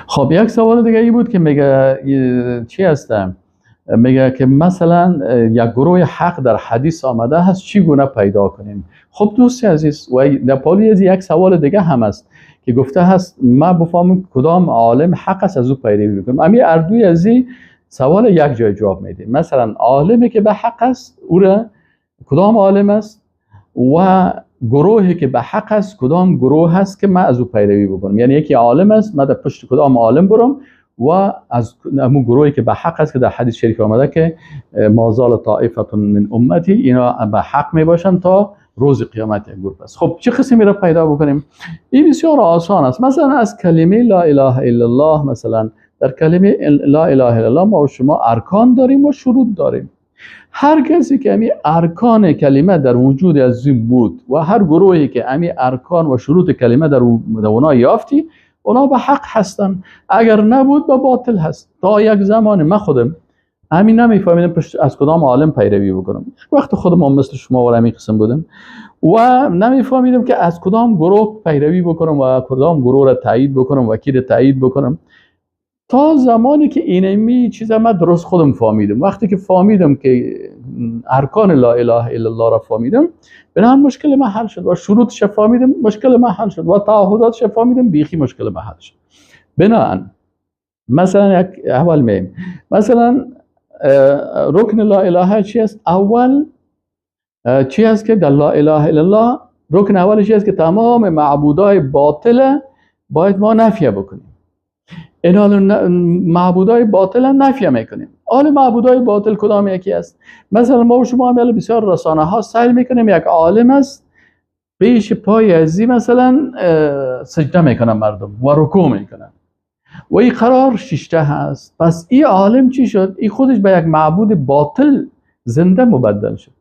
خب یک سوال دیگه ای بود که میگه چی هستم، میگه که مثلا یک گروه حق در حدیث آمده هست چگونه پیدا کنیم؟ خب دوست عزیز، و در پالی یک سوال دیگه هم است که گفته هست ما بفهمم کدام عالم حق است از او پیروی بکنیم. امی اردوی از این سوال یک جای جواب میدیم. مثلا عالمی که به حق است او را کدام عالم است، و گروهی که به حق است کدام گروه هست که من از او پیروی بکنم. یعنی یکی عالم است من در پشت کدام عالم برم، و از همون گروهی که به حق است که در حدیث شریف آمده که ما زال طائفه من امتی، اینا به حق می باشن تا روز قیامت یک گروه است. خب چه قسمی را پیدا بکنیم؟ این بسیار آسان است. مثلا از کلمه لا اله الا الله، مثلا در کلمه لا اله الا الله ما و شما ارکان داریم و شروط داریم. هر کسی که امی ارکان کلمه در وجود از این بود و هر گروهی که امی ارکان و شروط کلمه در اونا یافتی، اونا به حق هستن. اگر نبود به باطل هست. تا یک زمان من خودم همین نمیفهمیدم از کدام عالم پیروی بکنم. وقت خودم هم مثل شما و همین قسم بودم و نمیفهمیدم که از کدام گروه پیروی بکنم و کدام گروه را تایید بکنم و کی را تایید بکنم، تا زمانی که اینمی چیزا من درست خودم فهمیدم. وقتی که فهمیدم که ارکان لا اله الا الله را فهمیدم، بنابراین مشکل من حل شد، و شروطش فهمیدم مشکل من حل شد، و تعهداتش فهمیدم بیخی مشکل من حل شد. بنابراین مثلا یک اول میم مثلا رکن لا اله چی است؟ اول چی است که در لا اله الا الله رکن اولش چی است که تمام معبودای باطل باید ما نفی بکنیم. این حال معبودای باطل نفی میکنیم. حال معبودای باطل کدام یکی است؟ مثلا ما و شما هم بسیار رسانه ها سعی میکنیم یک عالم است پیش پای ازی مثلا سجده میکنن مردم و رکوع میکنن و این قرار شیشته هست. پس این عالم چی شد؟ این خودش به یک معبود باطل زنده مبدل شد.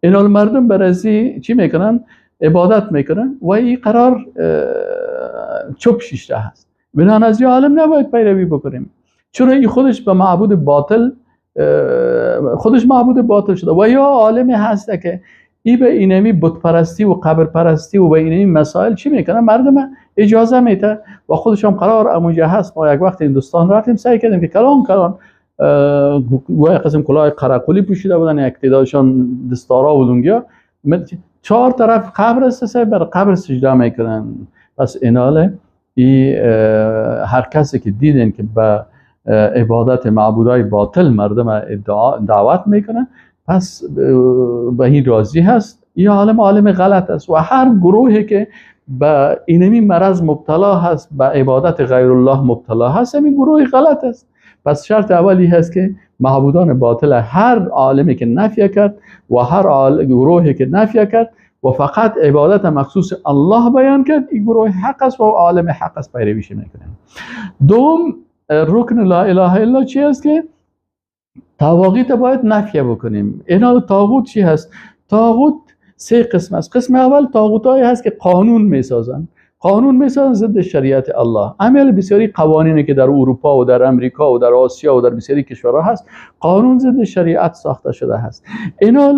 این حال مردم برای چی میکنن؟ عبادت میکنن و این قرار چوب شیشته هست. بنان از این عالم نباید پیروی بکنیم، چون این خودش به معبود باطل شده. و یا عالمی هست که این به اینمی بت پرستی و قبر پرستی و به اینمی مسائل چی میکنه؟ مردم اجازه میده و خودش هم قرار اموجه هست. ما یک وقت هندوستان رفتیم سعی کردیم که کلان و یک قسم کلاه قراقلی پوشیده بودن، یک تعدادشان دستارا و لنگیا، چهار طرف قبر است، بر قبر سجده میکنن. پس ایناله هر کسی که دیدن که به عبادت معبودای باطل مردم دعوت میکنن، پس به این راضی هست. این عالم غلط است. و هر گروهی که به اینمی مرض مبتلا هست، به عبادت غیر الله مبتلا هست، همین گروه غلط است. پس شرط اولی هست که معبودان باطل هر عالمی که نفی کرد و هر گروهی که نفی کرد و فقط عبادت مخصوص الله بیان کرد، این گروه حق است و عالم حق است پیرویش میکنیم. دوم رکن لا اله الا چی است؟ که طواغیت باید نفی بکنیم. اینا طاغوت چی هست؟ طاغوت سه قسم است. قسم اول طاغوتایی هست که قانون میسازن ضد شریعت الله. همه بسیاری قوانینی که در اروپا و در امریکا و در آسیا و در بسیاری کشورها هست، قانون ضد شریعت ساخته شده هست. اینا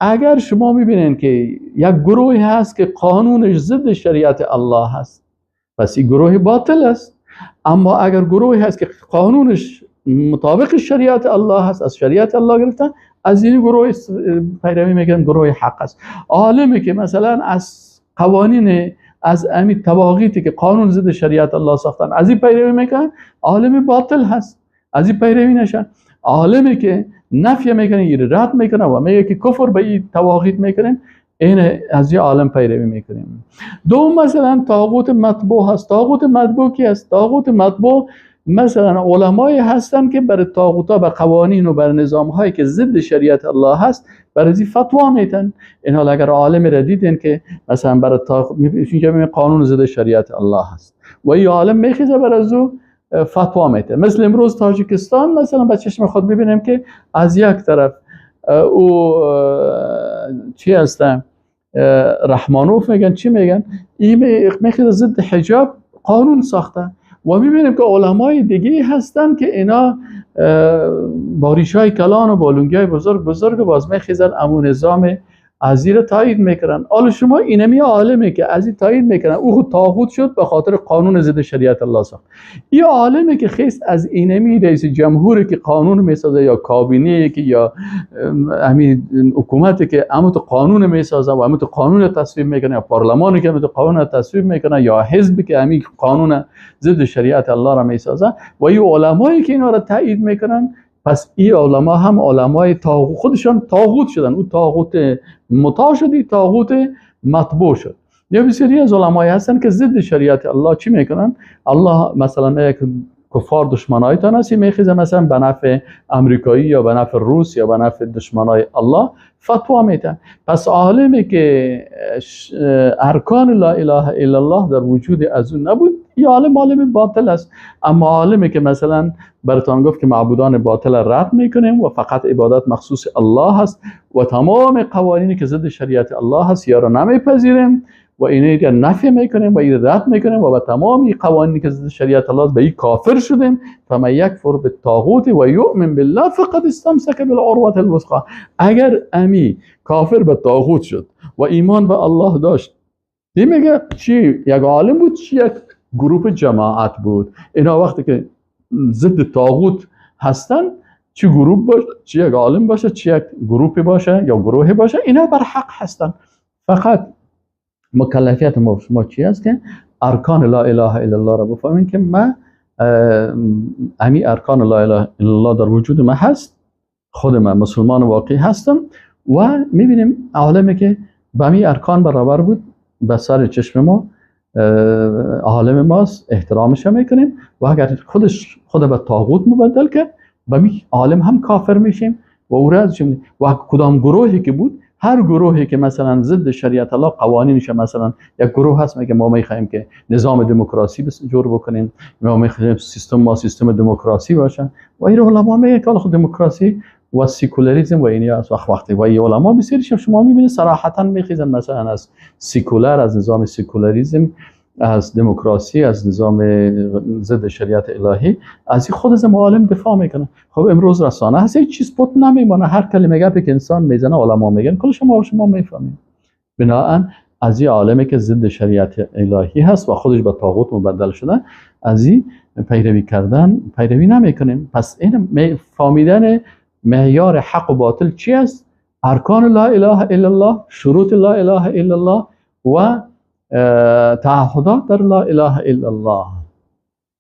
اگر شما میبینین که یک گروهی هست که قانونش ضد شریعت الله هست، پس این گروه باطل است. اما اگر گروهی هست که قانونش مطابق شریعت الله هست، از شریعت الله گرفتن، از این گروه پیروی میکنن، گروه حق است. عالمی که مثلا از قوانین از امی طواغیتی که قانون ضد شریعت الله ساختن از این پیروی میکنن، عالم باطل هست، از این پیروی نشن. عالمی که نفی میکنه، این رد میکنه و میگه که کفر به این طواغیت میکنن، این از این عالم پیروی میکنیم. دوم مثلا طاغوت مطبوع هست. طاغوت مطبوع کی است؟ طاغوت مطبوع مثلا علمایی هستن که برای طاغوتا به قوانین و بر نظام هایی که ضد شریعت الله هست برای فتوا میتن. این حال اگر عالم را دیدن که مثلا برای قانون ضد شریعت الله هست و این عالم میخیزه برای ازو فتوا میتن. مثل امروز تاجیکستان مثلا به چشم خود ببینیم که از یک طرف او چی هستن، رحمانوف میگن، چی میگن، این میخیزه ضد حجاب قانون ساخته. و میبینیم که علمای دیگه هستن که اینا با ریشای کلان و با لنگیای بزرگ باز میخیزن امون نظام از زیر تایید میکنن. حالا شما اینمی عالمی که از این تایید میکنن او خود طاغوت شد به خاطر قانون ضد شریعت الله ساخت. این عالمی که خیست از اینمی رئیس جمهوری که قانون میسازه یا کابینه که یا همین حکومتی که امت قانون میسازه و امت قانون تصویب میکنه یا پارلمانی که امت قانون تصویب میکنه یا حزبی که همین قانون ضد شریعت الله را میسازه و این علمایی که اینا را تایید میکنن، پس این علما هم علمای طاغوت خودشان طاغوت شدن. او طاغوت مطاع شد، طاغوت مطبوع شد. یا بسیاری از علمای هستن که ضد شریعت الله چی میکنن؟ الله مثلا یک کفار دشمنایتان هستی میخیزه مثلا به نفع امریکایی یا به نفع روس یا به نفع دشمنای الله فتوا میتن. پس عالمی که ارکان لا اله الا الله در وجود از اون نبود، یا عالم باطل است. اما عالمی که مثلا براتون گفت که معبودان باطل رد میکنیم و فقط عبادت مخصوص الله هست و تمام قوانینی که ضد شریعت الله هست یا را نمیپذیریم و اینه را نفی میکنیم و این رد میکنیم و با تمام قوانینی که ضد شریعت الله به این کافر شدیم. فمن یکفر بالطاغوت و یؤمن بالله فقد استمسک بالعروة الوثقی. اگر امی کافر به طاغوت شد و ایمان به الله داشت، این میگه چی یک عالم بود چی یک گروه جماعت بود. اینا وقتی که ضد طاغوت هستن، چی گروه باشه، چی یک عالم باشه، چی یک گروه باشه یا گروه باشه، اینا بر حق هستن. فقط مکلفیت ما شما چی است که ارکان لا اله الا الله را بفهمین که ما امی ارکان لا اله الا الله در وجود ما هست، خود من مسلمان واقعی هستم و میبینیم عالمی که به امی ارکان برابر بود به سر چشم ما عالم ماست، احترامش میکنیم و اگر خود به طاغوت مبدل کرد به می عالم هم کافر میشیم و او را و کدام گروهی که بود، هر گروهی که مثلا ضد شریعت الله قوانینش، مثلا یک گروه هست میگه ما میخوایم که نظام دموکراسی جور بکنیم، ما میخوایم سیستم دموکراسی باشه و این علما میگه که خود دموکراسی و سکولاریسم و اینی از وقتی و این علما بسیاری شما میبینید صراحتا میخیزن مثلا از سکولار، از نظام سکولاریسم، از دموکراسی، از نظام ضد شریعت الهی، از این خود از معالم دفاع میکنه. خب امروز رسانه هست هیچ چیز پت نمیمونه، هر کلمه گپی که انسان میزنه علما میگن کلش شما میفهمید. بنابراین از این عالمی که ضد شریعت الهی هست و خودش به طاغوت مبدل شده، از این پیروی نمیکنیم. پس این فهمیدن معیار حق و باطل چی است؟ ارکان لا اله الا الله، شروط لا اله الا الله و تعهدات در لا اله الا الله.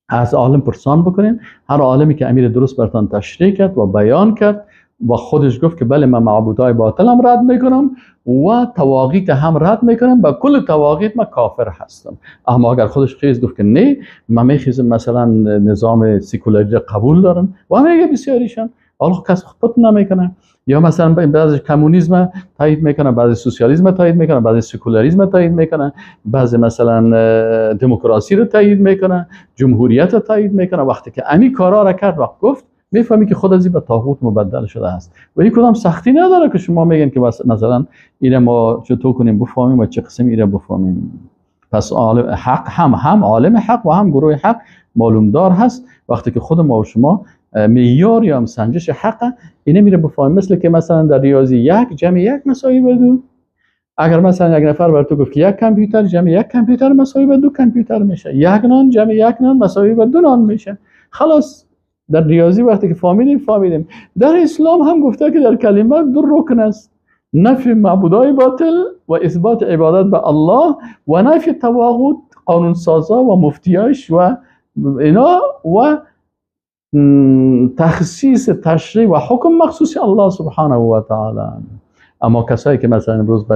از عالم پرسان بکنین. هر عالمی که امیر درست برتان تشریح کرد و بیان کرد و خودش گفت که بله من معبودای باطل هم رد میکنم و طواغیت هم رد میکنم، با کل طواغیت من کافر هستم. اما اگر خودش خیز گفت که نه من میخیزم مثلا نظام سکولاری قبول دارم و میگه بسیاریشان حالا کس خود نمیکنه، یا مثلا بعضی کمونیسم تایید میکنه، بعضی سوسیالیسم تایید میکنه، بعضی سکولاریسم تایید میکنه، بعضی مثلا دموکراسی رو تایید میکنه، جمهوریت رو تایید میکنه. وقتی که امی کارا را کرد و گفت میفهمی که خود از این به طاغوت مبدل شده است و این کدام سختی نداره که شما میگن که مثلا اینه ما چطور کنیم بفهمیم و چه قسم اینه بفهمیم. پس عالم حق هم عالم حق و هم گروه حق معلوم دار هست. وقتی که خود ما و شما معیار یا سنجش حق اینه میره بفهمیم، مثل که مثلا در ریاضی 1 جمع 1 مساوی 2. اگر مثلا یک نفر بر تو گفت که 1 کامپیوتر جمع 1 کامپیوتر مساوی 2 کامپیوتر میشه، 1 نان جمع 1 نان مساوی 2 نان میشه. خلاص در ریاضی وقتی که فهمیدیم. در اسلام هم گفته که در کلمه 2 رکن است: نفی معبودای باطل و اثبات عبادت به الله و نفی طواغوت، قانون سازا و مفتیاش و اینا، و تخصیص تشریع و حکم مخصوص الله سبحانه و تعالی. اما کسایی که مثلا امروز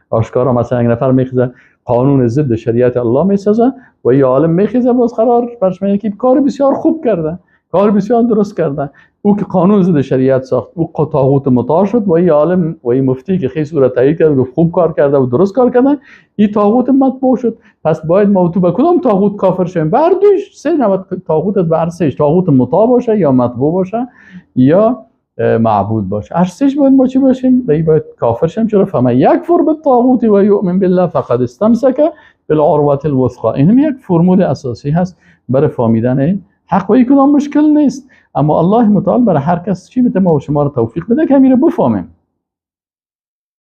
آشکارا مثلا یک نفر میخیزه قانون ضد شریعت الله میسازه و یه عالم میخیزه باز قرار برش میگه که کار بسیار خوب کرده، کار بسیار درست کرده، او که قانون ضد شریعت ساخت، او طاغوت مطاع شد و این عالم و این مفتی که خیلی صورت تایید کرد و خوب کار کرده و درست کار کرده، این طاغوت مطبوع شد. پس باید ما تو به کدام طاغوت کافر شیم؟ بر دوش سه نوع طاغوت از بر سهش، طاغوت مطاع باشه یا مطبوع باشه یا معبود باشه. هر سهش باید ما چی باشیم؟ باید کافر شیم. چرا؟ فمن یکفر بالطاغوت و یؤمن بالله فقد استمسک بالعروة الوثقی. این یک فرمول اساسی هست برای فهمیدن حق و این کدام مشکل نیست. اما الله متعال برای هر کس چی بده ما و شما رو توفیق بده که همین رو بفهمیم.